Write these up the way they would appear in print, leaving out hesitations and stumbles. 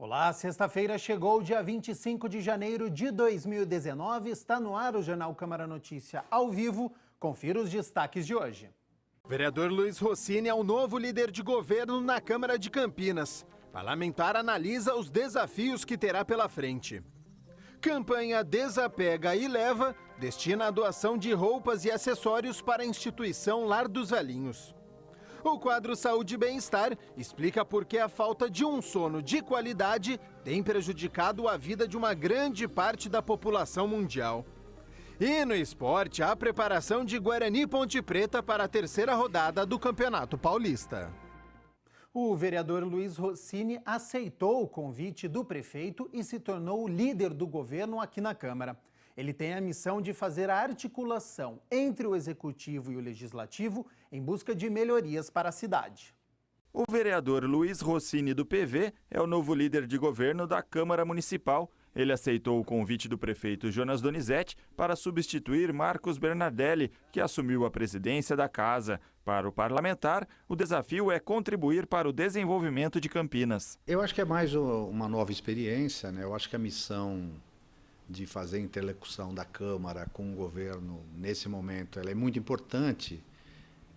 Olá, sexta-feira chegou, dia 25 de janeiro de 2019. Está no ar o Jornal Câmara Notícia ao vivo. Confira os destaques de hoje. Vereador Luiz Rossini é o novo líder de governo na Câmara de Campinas. Parlamentar analisa os desafios que terá pela frente. Campanha Desapega e Leva destina a doação de roupas e acessórios para a instituição Lar dos Velhinhos. O quadro Saúde e Bem-Estar explica por que a falta de um sono de qualidade tem prejudicado a vida de uma grande parte da população mundial. E no esporte, a preparação de Guarani e Ponte Preta para a terceira rodada do Campeonato Paulista. O vereador Luiz Rossini aceitou o convite do prefeito e se tornou o líder do governo aqui na Câmara. Ele tem a missão de fazer a articulação entre o Executivo e o Legislativo em busca de melhorias para a cidade. O vereador Luiz Rossini, do PV, é o novo líder de governo da Câmara Municipal. Ele aceitou o convite do prefeito Jonas Donizete para substituir Marcos Bernardelli, que assumiu a presidência da casa. Para o parlamentar, o desafio é contribuir para o desenvolvimento de Campinas. Eu acho que é mais uma nova experiência, né? Eu acho que a missão de fazer a interlocução da Câmara com o governo nesse momento ela é muito importante,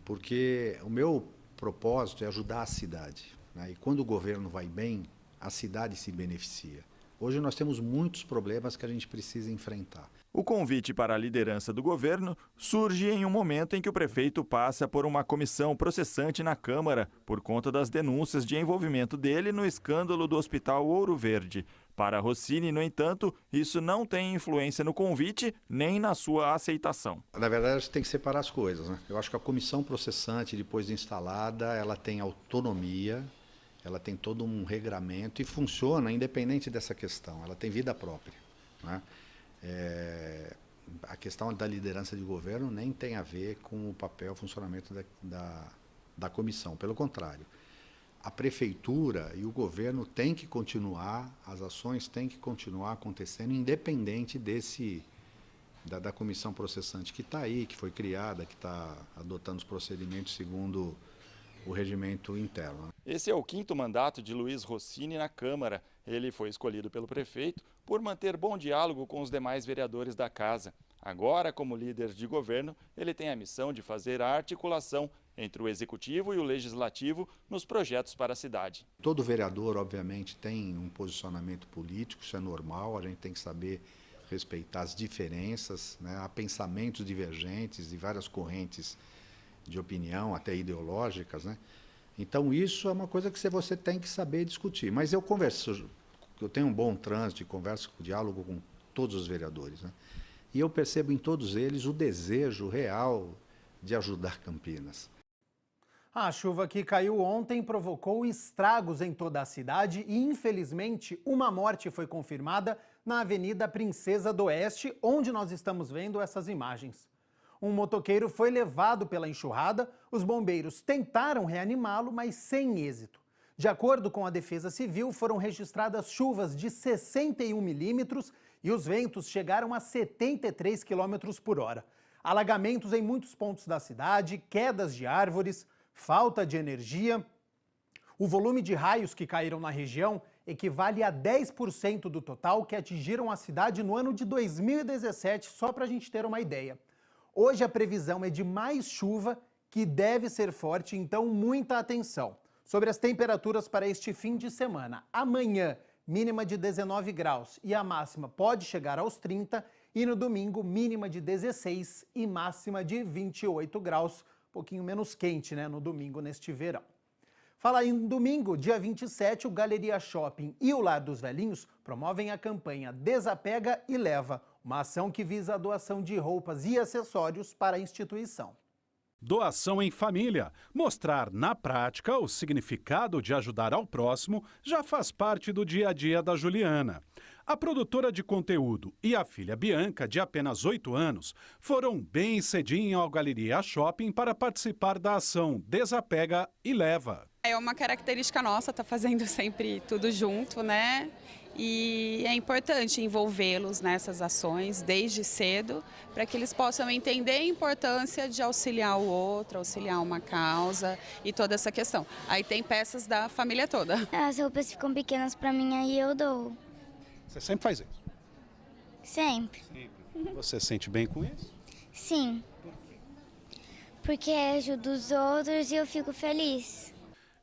porque o meu propósito é ajudar a cidade, né? E quando o governo vai bem, a cidade se beneficia. Hoje nós temos muitos problemas que a gente precisa enfrentar. O convite para a liderança do governo surge em um momento em que o prefeito passa por uma comissão processante na Câmara por conta das denúncias de envolvimento dele no escândalo do Hospital Ouro Verde. Para Rossini, no entanto, isso não tem influência no convite nem na sua aceitação. Na verdade, a gente tem que separar as coisas, né? Eu acho que a comissão processante, depois de instalada, ela tem autonomia, ela tem todo um regramento e funciona independente dessa questão, ela tem vida própria, né? A questão da liderança de governo nem tem a ver com o papel, o funcionamento da comissão, pelo contrário. A prefeitura e o governo têm que continuar, as ações têm que continuar acontecendo, independente da comissão processante que está aí, que foi criada, que está adotando os procedimentos segundo o regimento interno. Esse é o 5º mandato de Luiz Rossini na Câmara. Ele foi escolhido pelo prefeito por manter bom diálogo com os demais vereadores da casa. Agora, como líder de governo, ele tem a missão de fazer a articulação entre o Executivo e o Legislativo nos projetos para a cidade. Todo vereador, obviamente, tem um posicionamento político, isso é normal, a gente tem que saber respeitar as diferenças, né? Há pensamentos divergentes de várias correntes de opinião, até ideológicas, né? Então isso é uma coisa que você tem que saber discutir. Mas eu tenho um bom trânsito, diálogo com todos os vereadores, né? E eu percebo em todos eles o desejo real de ajudar Campinas. A chuva que caiu ontem provocou estragos em toda a cidade e, infelizmente, uma morte foi confirmada na Avenida Princesa do Oeste, onde nós estamos vendo essas imagens. Um motoqueiro foi levado pela enxurrada, os bombeiros tentaram reanimá-lo, mas sem êxito. De acordo com a Defesa Civil, foram registradas chuvas de 61 milímetros e os ventos chegaram a 73 quilômetros por hora. Alagamentos em muitos pontos da cidade, quedas de árvores, falta de energia. O volume de raios que caíram na região equivale a 10% do total que atingiram a cidade no ano de 2017, só para a gente ter uma ideia. Hoje a previsão é de mais chuva, que deve ser forte, então muita atenção. Sobre as temperaturas para este fim de semana, amanhã mínima de 19 graus e a máxima pode chegar aos 30, e no domingo mínima de 16 e máxima de 28 graus, um pouquinho menos quente, né, no domingo neste verão. Fala em domingo, dia 27, o Galeria Shopping e o Lar dos Velhinhos promovem a campanha Desapega e Leva, uma ação que visa a doação de roupas e acessórios para a instituição. Doação em família. Mostrar na prática o significado de ajudar ao próximo já faz parte do dia a dia da Juliana. A produtora de conteúdo e a filha Bianca, de apenas 8 anos, foram bem cedinho ao Galeria Shopping para participar da ação Desapega e Leva. É uma característica nossa, tá fazendo sempre tudo junto, né? E é importante envolvê-los nessas ações desde cedo, para que eles possam entender a importância de auxiliar o outro, auxiliar uma causa e toda essa questão. Aí tem peças da família toda. As roupas ficam pequenas para mim, aí eu dou. Você sempre faz isso? Sempre. Você se sente bem com isso? Sim. Porque ajuda os outros e eu fico feliz.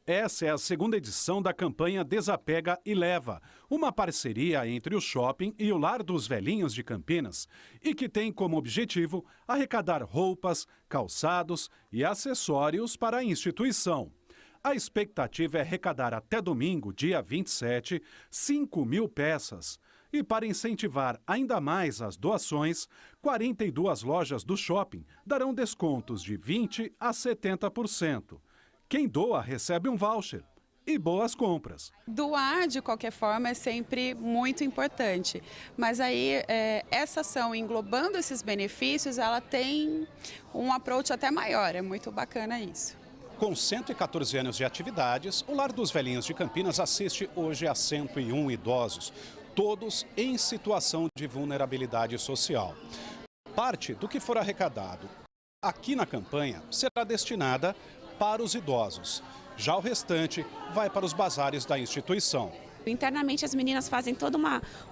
Essa é a segunda edição da campanha Desapega e Leva, uma parceria entre o Shopping e o Lar dos Velhinhos de Campinas, e que tem como objetivo arrecadar roupas, calçados e acessórios para a instituição. A expectativa é arrecadar até domingo, dia 27, 5.000 peças. E para incentivar ainda mais as doações, 42 lojas do shopping darão descontos de 20% a 70%. Quem doa recebe um voucher e boas compras. Doar, de qualquer forma, é sempre muito importante. Mas aí, essa ação, englobando esses benefícios, ela tem um approach até maior. É muito bacana isso. Com 114 anos de atividades, o Lar dos Velhinhos de Campinas assiste hoje a 101 idosos, todos em situação de vulnerabilidade social. Parte do que for arrecadado aqui na campanha será destinada para os idosos. Já o restante vai para os bazares da instituição. Internamente as meninas fazem toda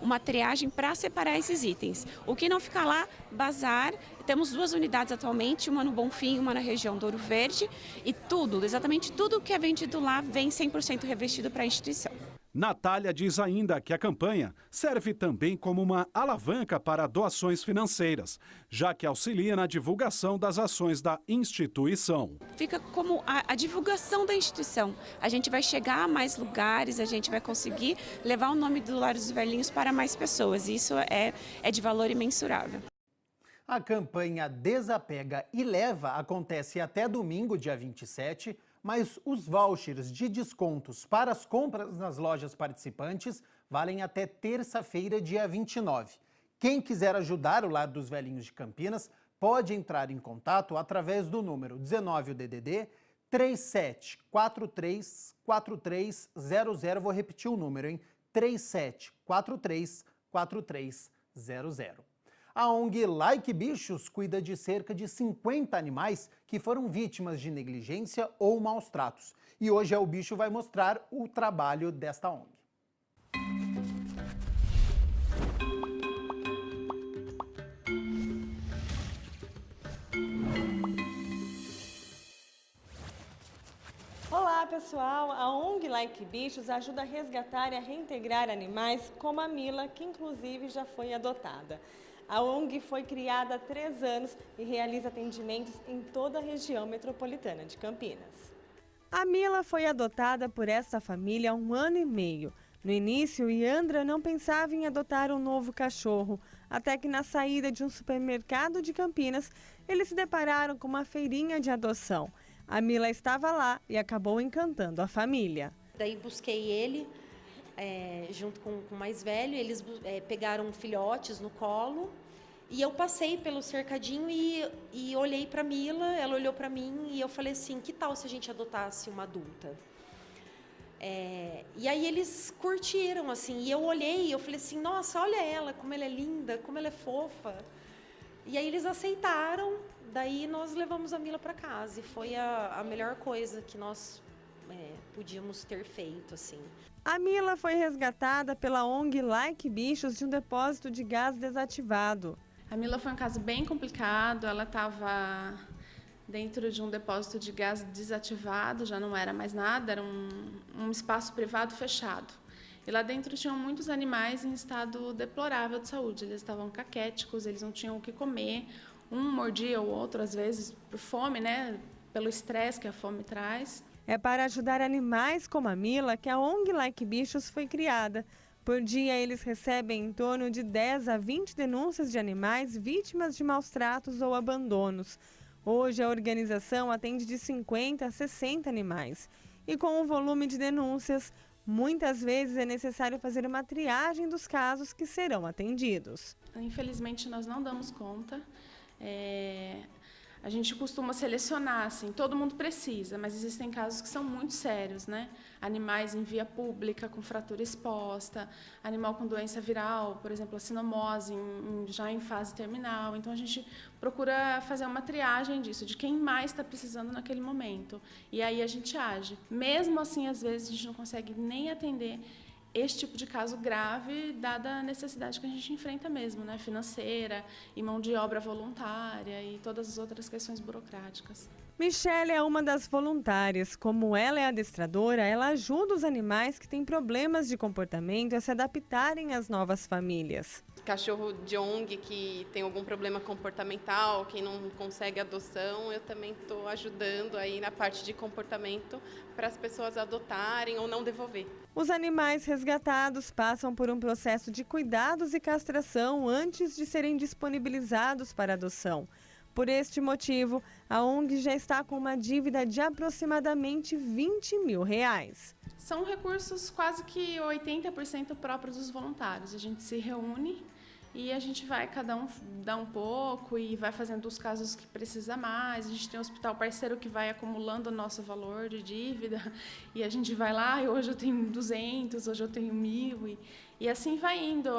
uma triagem para separar esses itens. O que não fica lá, bazar. Temos 2 unidades atualmente, uma no Bonfim, uma na região do Ouro Verde. E tudo, exatamente tudo que é vendido lá vem 100% revestido para a instituição. Natália diz ainda que a campanha serve também como uma alavanca para doações financeiras, já que auxilia na divulgação das ações da instituição. Fica como a divulgação da instituição. A gente vai chegar a mais lugares, a gente vai conseguir levar o nome do Lar dos Velhinhos para mais pessoas. Isso é de valor imensurável. A campanha Desapega e Leva acontece até domingo, dia 27, mas os vouchers de descontos para as compras nas lojas participantes valem até terça-feira, dia 29. Quem quiser ajudar o Lar dos Velhinhos de Campinas pode entrar em contato através do número 19DDD 37434300. Vou repetir o número, hein? 37434300. A ONG Like Bichos cuida de cerca de 50 animais que foram vítimas de negligência ou maus tratos. E hoje o Bicho vai mostrar o trabalho desta ONG. Olá pessoal, a ONG Like Bichos ajuda a resgatar e a reintegrar animais como a Mila, que inclusive já foi adotada. A ONG foi criada há 3 anos e realiza atendimentos em toda a região metropolitana de Campinas. A Mila foi adotada por essa família há 1 ano e meio. No início, Iandra não pensava em adotar um novo cachorro, até que na saída de um supermercado de Campinas, eles se depararam com uma feirinha de adoção. A Mila estava lá e acabou encantando a família. Daí busquei ele junto com o mais velho, eles pegaram filhotes no colo e eu passei pelo cercadinho e olhei para Mila, ela olhou para mim e eu falei assim, que tal se a gente adotasse uma adulta? E aí eles curtiram, assim, e eu olhei e eu falei assim, nossa, olha ela, como ela é linda, como ela é fofa. E aí eles aceitaram, daí nós levamos a Mila para casa e foi a melhor coisa que nós podíamos ter feito, assim. A Mila foi resgatada pela ONG Like Bichos de um depósito de gás desativado. A Mila foi um caso bem complicado, ela estava dentro de um depósito de gás desativado, já não era mais nada, era um espaço privado fechado. E lá dentro tinham muitos animais em estado deplorável de saúde, eles estavam caquéticos, eles não tinham o que comer, um mordia o outro, às vezes por fome, né? Pelo estresse que a fome traz. É para ajudar animais como a Mila que a ONG Like Bichos foi criada. Por dia, eles recebem em torno de 10 a 20 denúncias de animais vítimas de maus tratos ou abandonos. Hoje, a organização atende de 50 a 60 animais. E com o volume de denúncias, muitas vezes é necessário fazer uma triagem dos casos que serão atendidos. Infelizmente, nós não damos conta. A gente costuma selecionar, assim, todo mundo precisa, mas existem casos que são muito sérios, né? Animais em via pública, com fratura exposta, animal com doença viral, por exemplo, a sinomose, já em fase terminal. Então, a gente procura fazer uma triagem disso, de quem mais está precisando naquele momento. E aí a gente age. Mesmo assim, às vezes, a gente não consegue nem atender esse tipo de caso grave, dada a necessidade que a gente enfrenta mesmo, né? Financeira, e mão de obra voluntária e todas as outras questões burocráticas. Michele é uma das voluntárias. Como ela é adestradora, ela ajuda os animais que têm problemas de comportamento a se adaptarem às novas famílias. Cachorro de ONG que tem algum problema comportamental, quem não consegue adoção, eu também estou ajudando aí na parte de comportamento para as pessoas adotarem ou não devolver. Os animais resgatados passam por um processo de cuidados e castração antes de serem disponibilizados para adoção. Por este motivo, a ONG já está com uma dívida de aproximadamente R$20 mil. São recursos quase que 80% próprios dos voluntários. A gente se reúne e a gente vai, cada um dá um pouco e vai fazendo os casos que precisa mais. A gente tem um hospital parceiro que vai acumulando o nosso valor de dívida e a gente vai lá e hoje eu tenho 200, hoje eu tenho 1.000 e assim vai indo.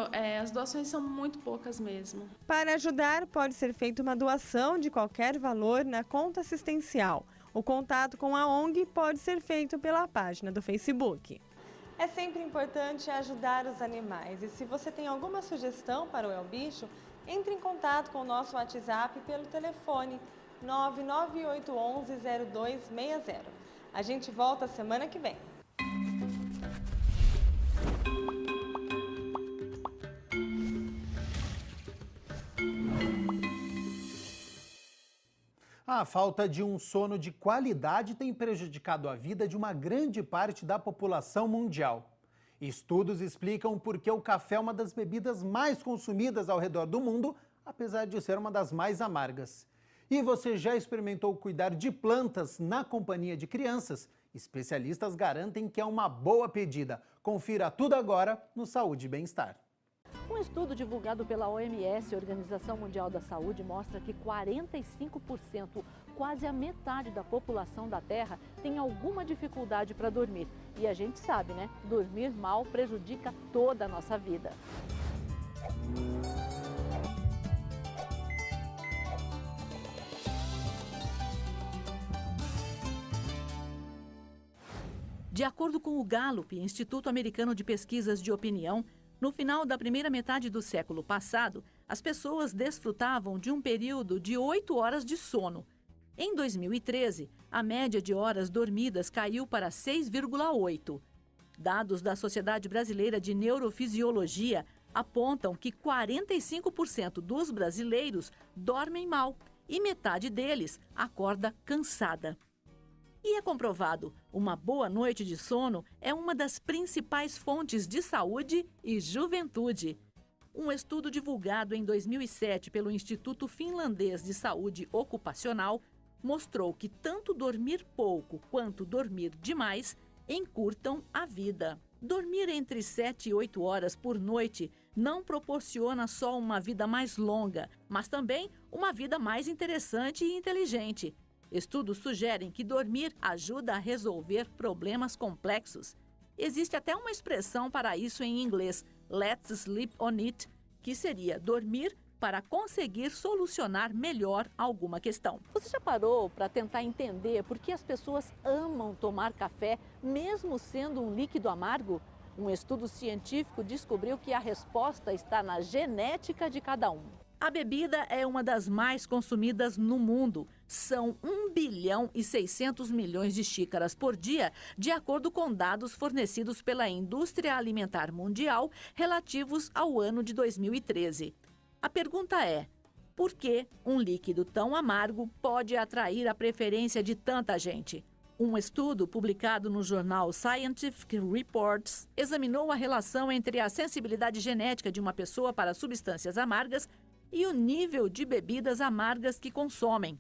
As doações são muito poucas mesmo. Para ajudar, pode ser feita uma doação de qualquer valor na conta assistencial. O contato com a ONG pode ser feito pela página do Facebook. É sempre importante ajudar os animais. E se você tem alguma sugestão para o El Bicho, entre em contato com o nosso WhatsApp pelo telefone 99811-0260. A gente volta semana que vem. A falta de um sono de qualidade tem prejudicado a vida de uma grande parte da população mundial. Estudos explicam por que o café é uma das bebidas mais consumidas ao redor do mundo, apesar de ser uma das mais amargas. E você já experimentou cuidar de plantas na companhia de crianças? Especialistas garantem que é uma boa pedida. Confira tudo agora no Saúde e Bem-Estar. Um estudo divulgado pela OMS, Organização Mundial da Saúde, mostra que 45%, quase a metade da população da Terra, tem alguma dificuldade para dormir. E a gente sabe, né? Dormir mal prejudica toda a nossa vida. De acordo com o Gallup, Instituto Americano de Pesquisas de Opinião, no final da primeira metade do século passado, as pessoas desfrutavam de um período de 8 horas de sono. Em 2013, a média de horas dormidas caiu para 6,8. Dados da Sociedade Brasileira de Neurofisiologia apontam que 45% dos brasileiros dormem mal e metade deles acorda cansada. E é comprovado, uma boa noite de sono é uma das principais fontes de saúde e juventude. Um estudo divulgado em 2007 pelo Instituto Finlandês de Saúde Ocupacional mostrou que tanto dormir pouco quanto dormir demais encurtam a vida. Dormir entre 7 e 8 horas por noite não proporciona só uma vida mais longa, mas também uma vida mais interessante e inteligente. Estudos sugerem que dormir ajuda a resolver problemas complexos. Existe até uma expressão para isso em inglês, let's sleep on it, que seria dormir para conseguir solucionar melhor alguma questão. Você já parou para tentar entender por que as pessoas amam tomar café, mesmo sendo um líquido amargo? Um estudo científico descobriu que a resposta está na genética de cada um. A bebida é uma das mais consumidas no mundo. São 1 bilhão e 600 milhões de xícaras por dia, de acordo com dados fornecidos pela Indústria Alimentar Mundial relativos ao ano de 2013. A pergunta é: por que um líquido tão amargo pode atrair a preferência de tanta gente? Um estudo publicado no jornal Scientific Reports examinou a relação entre a sensibilidade genética de uma pessoa para substâncias amargas e o nível de bebidas amargas que consomem.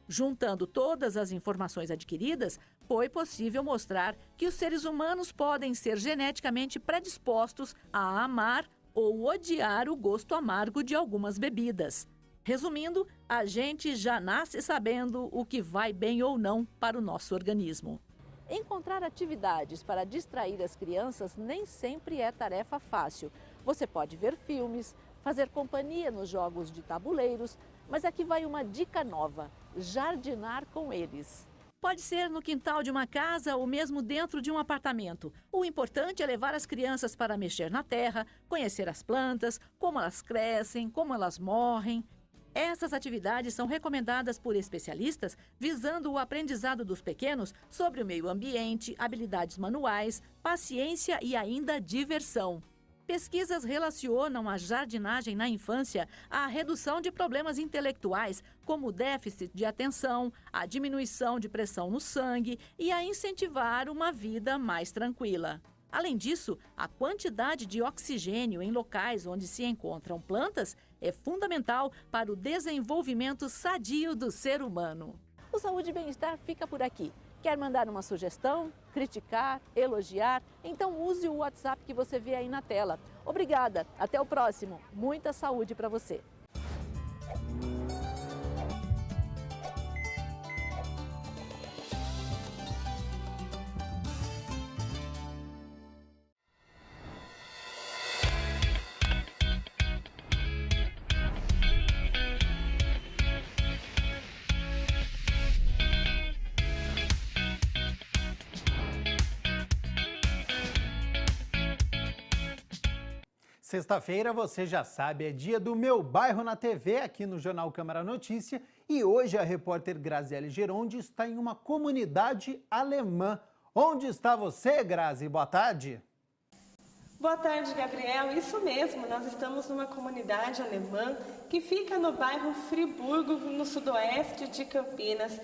Juntando todas as informações adquiridas, foi possível mostrar que os seres humanos podem ser geneticamente predispostos a amar ou odiar o gosto amargo de algumas bebidas. Resumindo, a gente já nasce sabendo o que vai bem ou não para o nosso organismo. Encontrar atividades para distrair as crianças nem sempre é tarefa fácil. Você pode ver filmes, fazer companhia nos jogos de tabuleiros, mas aqui vai uma dica nova: jardinar com eles. Pode ser no quintal de uma casa ou mesmo dentro de um apartamento. O importante é levar as crianças para mexer na terra, conhecer as plantas, como elas crescem, como elas morrem. Essas atividades são recomendadas por especialistas visando o aprendizado dos pequenos sobre o meio ambiente, habilidades manuais, paciência e ainda diversão. Pesquisas relacionam a jardinagem na infância à redução de problemas intelectuais, como o déficit de atenção, a diminuição de pressão no sangue e a incentivar uma vida mais tranquila. Além disso, a quantidade de oxigênio em locais onde se encontram plantas é fundamental para o desenvolvimento sadio do ser humano. O Saúde e Bem-Estar fica por aqui. Quer mandar uma sugestão, criticar, elogiar? Então use o WhatsApp que você vê aí na tela. Obrigada, até o próximo. Muita saúde para você. Sexta-feira, você já sabe, é dia do Meu Bairro na TV, aqui no Jornal Câmara Notícia. E hoje a repórter Graziele Gerondi está em uma comunidade alemã. Onde está você, Grazi? Boa tarde. Boa tarde, Gabriel. Isso mesmo, nós estamos numa comunidade alemã que fica no bairro Friburgo, no sudoeste de Campinas,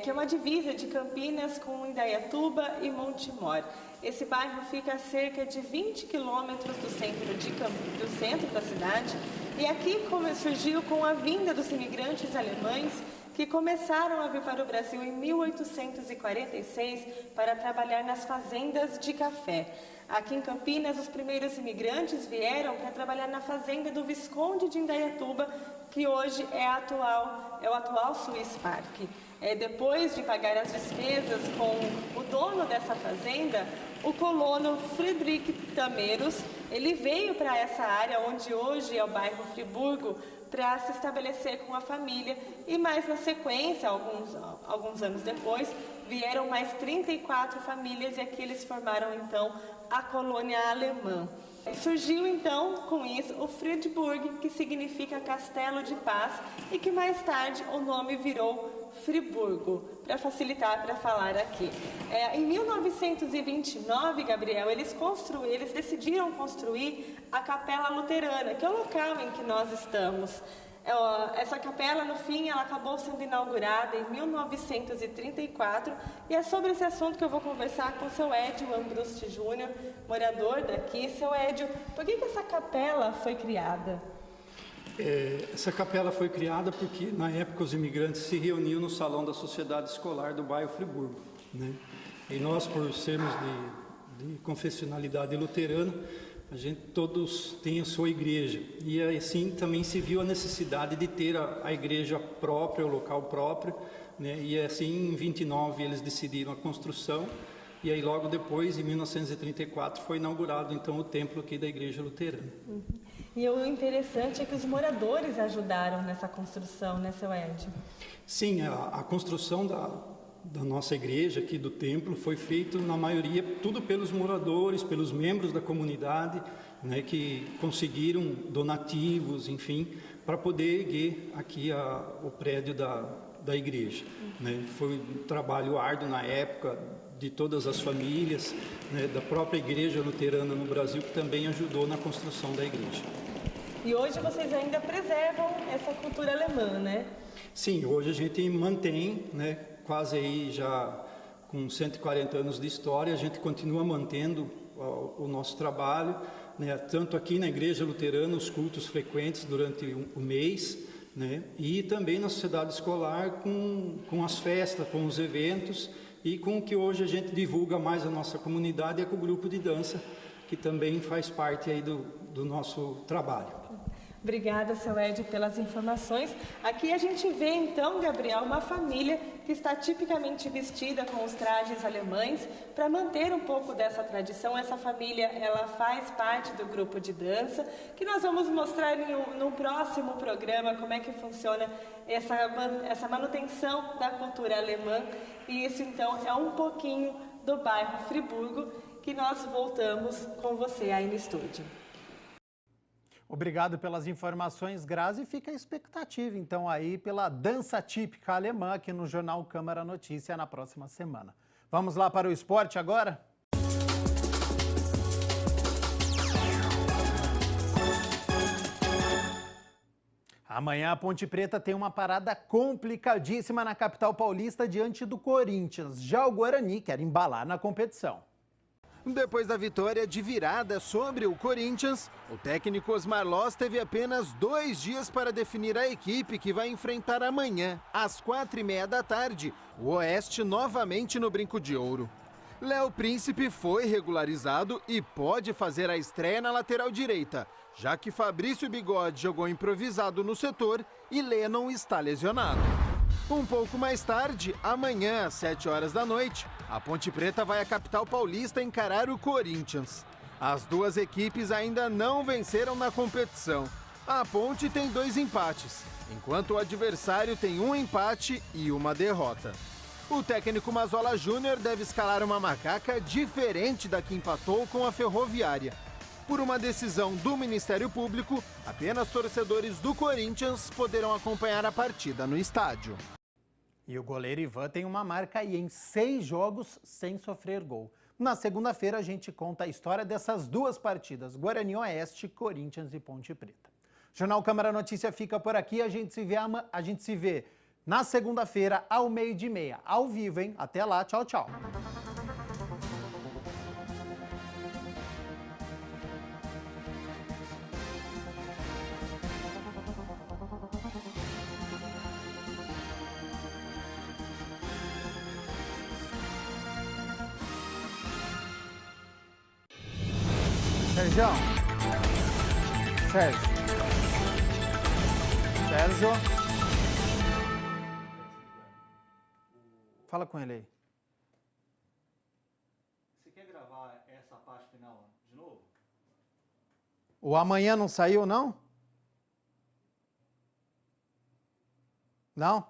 que é uma divisa de Campinas com Indaiatuba e Montemor. Esse bairro fica a cerca de 20 quilômetros do centro da cidade e aqui surgiu com a vinda dos imigrantes alemães que começaram a vir para o Brasil em 1846 para trabalhar nas fazendas de café. Aqui em Campinas, os primeiros imigrantes vieram para trabalhar na fazenda do Visconde de Indaiatuba, que hoje é o atual Swiss Park. Depois de pagar as despesas com o dono dessa fazenda, o colono Friedrich Tameros, ele veio para essa área onde hoje é o bairro Friburgo para se estabelecer com a família e mais na sequência, alguns anos depois, vieram mais 34 famílias e aqui eles formaram então a colônia alemã. Surgiu então com isso o Friedburg, que significa Castelo de Paz e que mais tarde o nome virou Friburgo, para facilitar para falar aqui. Em 1929, Gabriel, eles decidiram construir a Capela Luterana, que é o local em que nós estamos. Essa capela, no fim, ela acabou sendo inaugurada em 1934 e é sobre esse assunto que eu vou conversar com o seu Edio Ambrusti Júnior, morador daqui. Seu Edio, por que essa capela foi criada? Essa capela foi criada porque, na época, os imigrantes se reuniam no salão da sociedade escolar do bairro Friburgo, né? E nós, por sermos de confessionalidade luterana, todos têm a sua igreja. E assim também se viu a necessidade de ter a igreja própria, o local próprio, né? E assim, em 29, eles decidiram a construção. E aí, logo depois, em 1934, foi inaugurado, então, o templo aqui da igreja luterana. E o interessante é que os moradores ajudaram nessa construção, né, seu Edio? Sim, a construção da nossa igreja aqui, do templo, foi feito, na maioria, tudo pelos moradores, pelos membros da comunidade, né, que conseguiram donativos, enfim, para poder erguer aqui o prédio da igreja. Né? Foi um trabalho árduo na época, de todas as famílias, né, da própria igreja luterana no Brasil, que também ajudou na construção da igreja. E hoje vocês ainda preservam essa cultura alemã, né? Sim, hoje a gente mantém, né, quase aí já com 140 anos de história, a gente continua mantendo o nosso trabalho, né, tanto aqui na igreja luterana, os cultos frequentes durante o mês, né, e também na sociedade escolar com as festas, com os eventos, e com o que hoje a gente divulga mais a nossa comunidade é com o grupo de dança, que também faz parte aí do nosso trabalho. Obrigada, seu Ed, pelas informações. Aqui a gente vê, então, Gabriel, uma família que está tipicamente vestida com os trajes alemães para manter um pouco dessa tradição. Essa família, ela faz parte do grupo de dança, que nós vamos mostrar no próximo programa como é que funciona essa manutenção da cultura alemã. E isso, então, é um pouquinho do bairro Friburgo, que nós voltamos com você aí no estúdio. Obrigado pelas informações, Grazi. Fica a expectativa, então, aí pela dança típica alemã aqui no Jornal Câmara Notícia na próxima semana. Vamos lá para o esporte agora? Amanhã a Ponte Preta tem uma parada complicadíssima na capital paulista diante do Corinthians. Já o Guarani quer embalar na competição. Depois da vitória de virada sobre o Corinthians, o técnico Osmar Loz teve apenas 2 dias para definir a equipe que vai enfrentar amanhã, às 4h30 da tarde, o Oeste novamente no Brinco de Ouro. Léo Príncipe foi regularizado e pode fazer a estreia na lateral direita, já que Fabrício Bigode jogou improvisado no setor e Lennon está lesionado. Um pouco mais tarde, amanhã às 7h da noite, a Ponte Preta vai à capital paulista encarar o Corinthians. As duas equipes ainda não venceram na competição. A Ponte tem 2 empates, enquanto o adversário tem 1 empate e 1 derrota. O técnico Mazola Júnior deve escalar uma macaca diferente da que empatou com a Ferroviária. Por uma decisão do Ministério Público, apenas torcedores do Corinthians poderão acompanhar a partida no estádio. E o goleiro Ivan tem uma marca aí em 6 jogos sem sofrer gol. Na segunda-feira a gente conta a história dessas 2 partidas, Guarani Oeste, Corinthians e Ponte Preta. Jornal Câmara Notícia fica por aqui, a gente se vê na segunda-feira ao 12h30, ao vivo, hein? Até lá, tchau, tchau. Sérgio. Fala com ele aí. Você quer gravar essa parte final de novo? O amanhã não saiu, não? Não?